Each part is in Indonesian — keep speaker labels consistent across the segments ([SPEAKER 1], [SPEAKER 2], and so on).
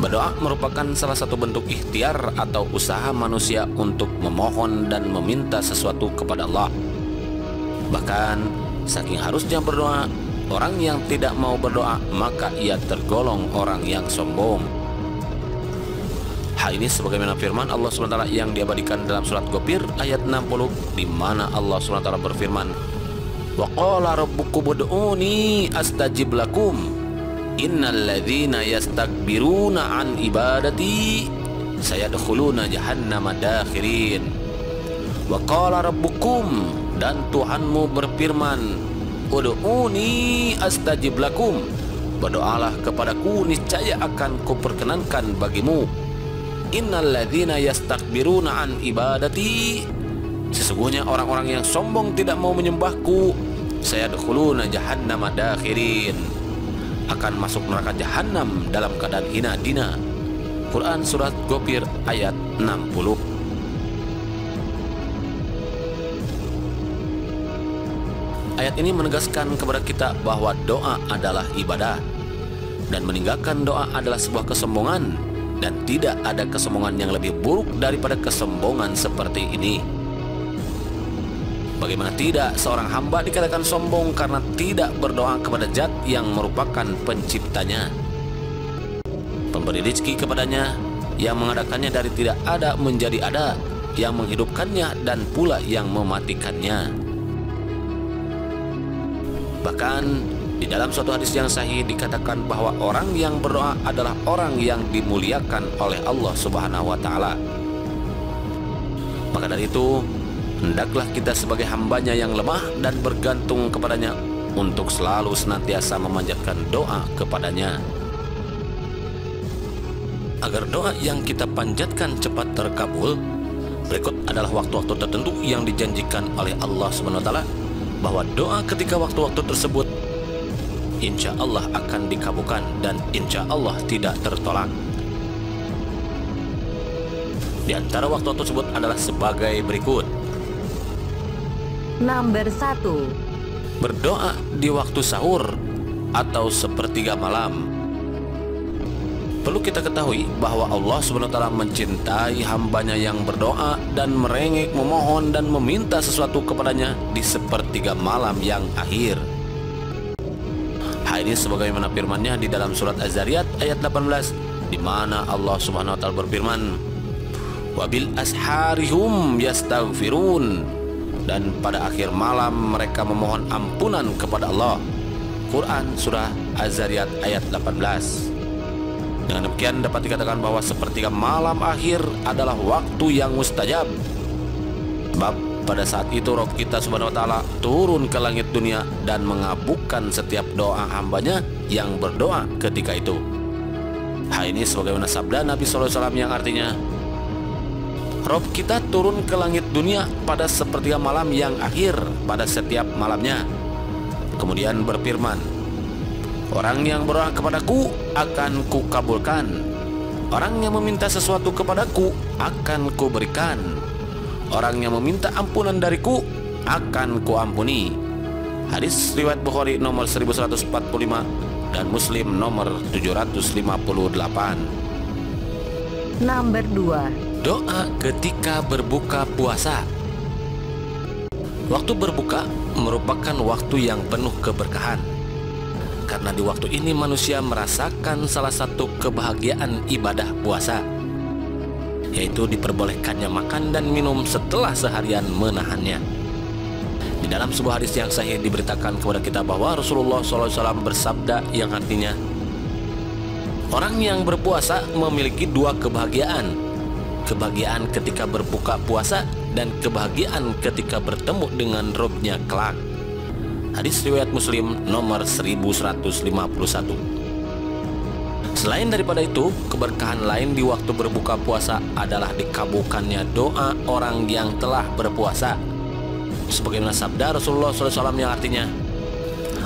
[SPEAKER 1] Berdoa merupakan salah satu bentuk ikhtiar atau usaha manusia untuk memohon dan meminta sesuatu kepada Allah. Bahkan saking harusnya berdoa, orang yang tidak mau berdoa maka ia tergolong orang yang sombong. Hal ini sebagaimana firman Allah SWT yang diabadikan dalam surat Ghafir ayat 60, di mana Allah SWT berfirman, "Wa qala rabbukum ud'uni astajib lakum. Innal ladzina yastakbiruna an ibadati sayadkhuluna jahannama dakhirin." Wa qala rabbukum, dan Tuhanmu berfirman, ud'uni astajib lakum, berdoalah kepadaku niscaya akan kuperkenankan bagimu. Innal ladzina yastakbiruna an ibadati, sesungguhnya orang-orang yang sombong tidak mau menyembahku, sayadkhuluna jahannama dakhirin, akan masuk neraka jahanam dalam keadaan hina dina. Quran surat Ghafir ayat 60. Ayat ini menegaskan kepada kita bahwa doa adalah ibadah, dan meninggalkan doa adalah sebuah kesombongan, dan tidak ada kesombongan yang lebih buruk daripada kesombongan seperti ini. Bagaimana tidak seorang hamba dikatakan sombong karena tidak berdoa kepada Zat yang merupakan penciptanya, pemberi rezeki kepadanya, yang mengadakannya dari tidak ada menjadi ada, yang menghidupkannya dan pula yang mematikannya. Bahkan di dalam suatu hadis yang sahih dikatakan bahwa orang yang berdoa adalah orang yang dimuliakan oleh Allah Subhanahu wa Ta'ala. Maka dari itu, hendaklah kita sebagai hambanya yang lemah dan bergantung kepadanya untuk selalu senantiasa memanjatkan doa kepadanya. Agar doa yang kita panjatkan cepat terkabul, berikut adalah waktu-waktu tertentu yang dijanjikan oleh Allah SWT, bahwa doa ketika waktu-waktu tersebut insya Allah akan dikabulkan dan insya Allah tidak tertolak. Di antara waktu tersebut adalah sebagai berikut.
[SPEAKER 2] Nomor 1.
[SPEAKER 1] Berdoa di waktu sahur atau sepertiga malam. Perlu kita ketahui bahwa Allah SWT mencintai hambanya yang berdoa dan merengek, memohon dan meminta sesuatu kepadanya di sepertiga malam yang akhir. Hal ini sebagaimana firman-Nya di dalam surat Az-Zariyat ayat 18, di mana Allah SWT berfirman, "Wabil asharihum yastaghfirun," dan pada akhir malam mereka memohon ampunan kepada Allah. Quran surah Az-Zariyat ayat 18. Dengan demikian dapat dikatakan bahwa sepertiga malam akhir adalah waktu yang mustajab. Sebab pada saat itu Rabb kita Subhanahu wa Ta'ala turun ke langit dunia dan mengabulkan setiap doa hambanya yang berdoa ketika itu. Hal ini sebagaimana sabda Nabi SAW yang artinya, Rabb kita turun ke langit dunia pada sepertiga malam yang akhir pada setiap malamnya. Kemudian berfirman, orang yang berdoa kepadaku akan kukabulkan, orang yang meminta sesuatu kepadaku akan kuberikan, orang yang meminta ampunan dariku akan kuampuni. Hadis riwayat Bukhari nomor 1145 dan Muslim nomor 758.
[SPEAKER 2] Nomor 2.
[SPEAKER 1] Doa ketika berbuka puasa. Waktu berbuka merupakan waktu yang penuh keberkahan, karena di waktu ini manusia merasakan salah satu kebahagiaan ibadah puasa, yaitu diperbolehkannya makan dan minum setelah seharian menahannya. Di dalam sebuah hadis yang sahih diberitakan kepada kita bahwa Rasulullah SAW bersabda yang artinya, orang yang berpuasa memiliki dua kebahagiaan, kebahagiaan ketika berbuka puasa dan kebahagiaan ketika bertemu dengan Rabb-Nya kelak. Hadis riwayat Muslim nomor 1151. Selain daripada itu, keberkahan lain di waktu berbuka puasa adalah dikabulkannya doa orang yang telah berpuasa. Sebagaimana sabda Rasulullah SAW yang artinya,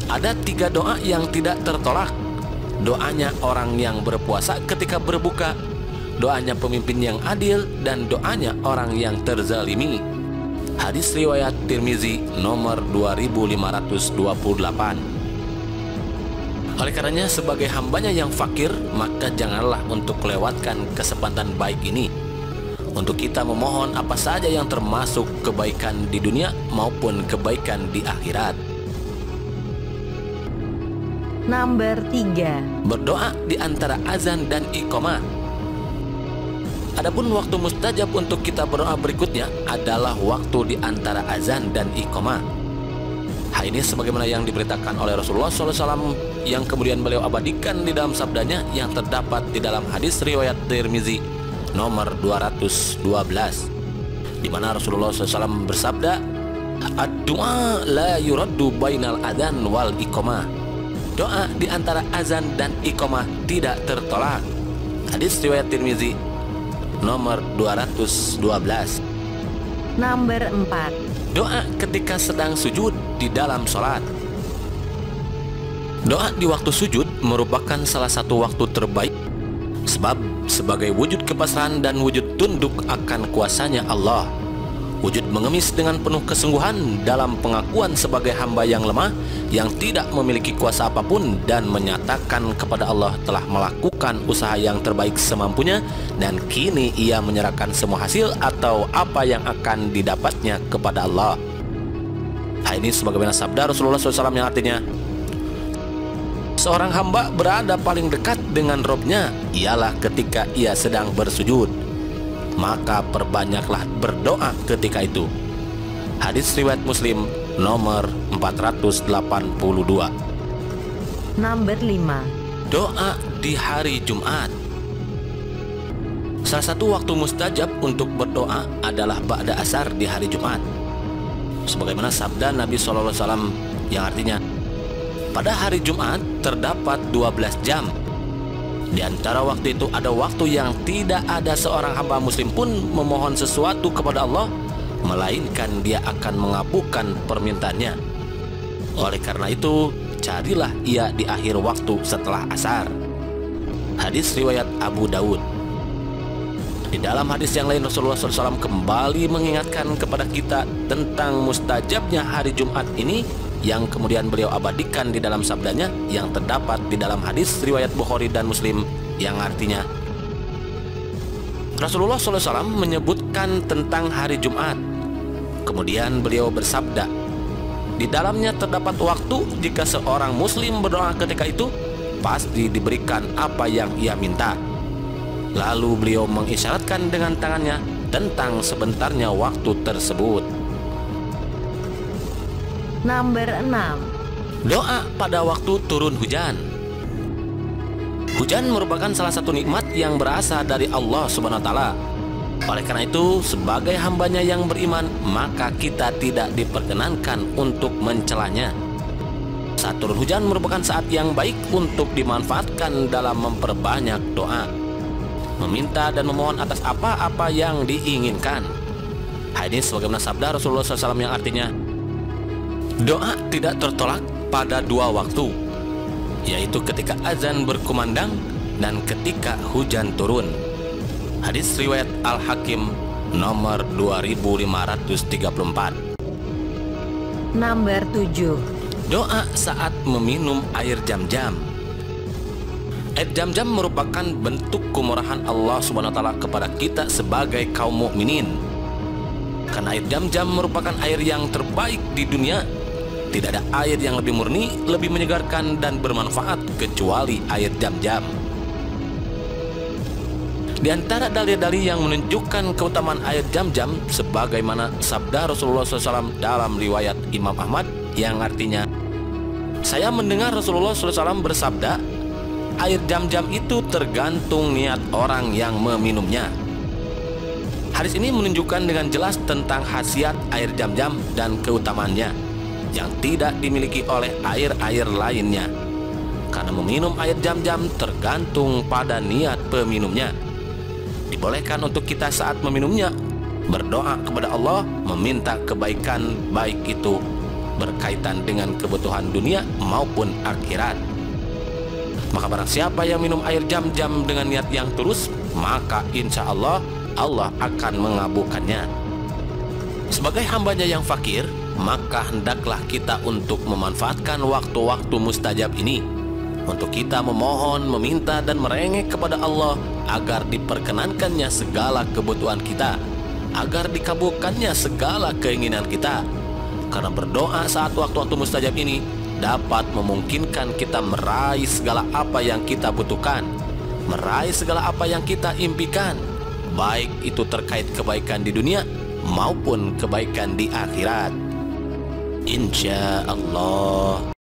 [SPEAKER 1] ada 3 doa yang tidak tertolak. Doanya orang yang berpuasa ketika berbuka, doanya pemimpin yang adil, dan doanya orang yang terzalimi. Hadis riwayat Tirmizi nomor 2528. Oleh karenanya sebagai hambanya yang fakir, maka janganlah untuk kelewatkan kesempatan baik ini untuk kita memohon apa saja yang termasuk kebaikan di dunia maupun kebaikan di akhirat.
[SPEAKER 2] Nomor 3.
[SPEAKER 1] Berdoa di antara azan dan iqamah. Adapun waktu mustajab untuk kita berdoa berikutnya adalah waktu di antara azan dan iqamah. Hal ini sebagaimana yang diberitakan oleh Rasulullah SAW yang kemudian beliau abadikan di dalam sabdanya yang terdapat di dalam hadis riwayat Tirmizi nomor 212, di mana Rasulullah SAW bersabda, "Ad-du'a la yuraddu bainal adzan wal iqamah." Doa di antara azan dan iqamah tidak tertolak. Hadis riwayat Tirmizi nomor 212.
[SPEAKER 2] Nomor 4.
[SPEAKER 1] Doa ketika sedang sujud di dalam sholat. Doa di waktu sujud merupakan salah satu waktu terbaik, sebab sebagai wujud kepasrahan dan wujud tunduk akan kuasanya Allah, wujud mengemis dengan penuh kesungguhan dalam pengakuan sebagai hamba yang lemah, yang tidak memiliki kuasa apapun, dan menyatakan kepada Allah telah melakukan usaha yang terbaik semampunya, dan kini ia menyerahkan semua hasil atau apa yang akan didapatnya kepada Allah. Hal ini sebagaimana sabda Rasulullah SAW yang artinya, seorang hamba berada paling dekat dengan Robnya ialah ketika ia sedang bersujud, maka perbanyaklah berdoa ketika itu. Hadis riwayat Muslim nomor 482.
[SPEAKER 2] Nomor 5.
[SPEAKER 1] Doa di hari Jumat. Salah satu waktu mustajab untuk berdoa adalah ba'da asar di hari Jumat, sebagaimana sabda Nabi SAW yang artinya, pada hari Jumat terdapat 12 jam. Di antara waktu itu ada waktu yang tidak ada seorang hamba muslim pun memohon sesuatu kepada Allah, melainkan dia akan mengabulkan permintaannya. Oleh karena itu, carilah ia di akhir waktu setelah asar. Hadis riwayat Abu Daud. Di dalam hadis yang lain Rasulullah SAW kembali mengingatkan kepada kita tentang mustajabnya hari Jumat ini, yang kemudian beliau abadikan di dalam sabdanya yang terdapat di dalam hadis riwayat Bukhari dan Muslim yang artinya, Rasulullah SAW menyebutkan tentang hari Jumat. Kemudian beliau bersabda, di dalamnya terdapat waktu jika seorang muslim berdoa ketika itu, pasti diberikan apa yang ia minta. Lalu beliau mengisyaratkan dengan tangannya tentang sebentarnya waktu tersebut.
[SPEAKER 2] Nomor 6.
[SPEAKER 1] Doa pada waktu turun hujan. Hujan merupakan salah satu nikmat yang berasal dari Allah Subhanahu wa Ta'ala. Oleh karena itu, sebagai hambanya yang beriman, maka kita tidak diperkenankan untuk mencelanya. Saat turun hujan merupakan saat yang baik untuk dimanfaatkan dalam memperbanyak doa, meminta dan memohon atas apa-apa yang diinginkan. Hadis sebagaimana sabda Rasulullah SAW yang artinya, doa tidak tertolak pada dua waktu, yaitu ketika azan berkumandang dan ketika hujan turun. Hadis riwayat Al-Hakim nomor 2534.
[SPEAKER 2] Nomor 7.
[SPEAKER 1] Doa saat meminum air Zam-Zam. Air Zam-Zam merupakan bentuk kemurahan Allah Subhanahu wa Ta'ala kepada kita sebagai kaum mukminin. Karena air Zam-Zam merupakan air yang terbaik di dunia. Tidak ada air yang lebih murni, lebih menyegarkan dan bermanfaat kecuali air Zam-Zam. Di antara dalil-dalil yang menunjukkan keutamaan air Zam-Zam sebagaimana sabda Rasulullah SAW dalam riwayat Imam Ahmad yang artinya, saya mendengar Rasulullah SAW bersabda, air Zam-Zam itu tergantung niat orang yang meminumnya. Hadis ini menunjukkan dengan jelas tentang khasiat air Zam-Zam dan keutamaannya yang tidak dimiliki oleh air-air lainnya. Karena meminum air Zam-Zam tergantung pada niat peminumnya. Dibolehkan untuk kita saat meminumnya berdoa kepada Allah, meminta kebaikan, baik itu berkaitan dengan kebutuhan dunia maupun akhirat. Maka barang siapa yang minum air Zam-Zam dengan niat yang tulus, maka insya Allah Allah akan mengabulkannya. Sebagai hambanya yang fakir, maka hendaklah kita untuk memanfaatkan waktu-waktu mustajab ini untuk kita memohon, meminta dan merengek kepada Allah agar diperkenankannya segala kebutuhan kita, agar dikabulkannya segala keinginan kita. Karena berdoa saat waktu-waktu mustajab ini dapat memungkinkan kita meraih segala apa yang kita butuhkan, meraih segala apa yang kita impikan, baik itu terkait kebaikan di dunia maupun kebaikan di akhirat. Insya Allah.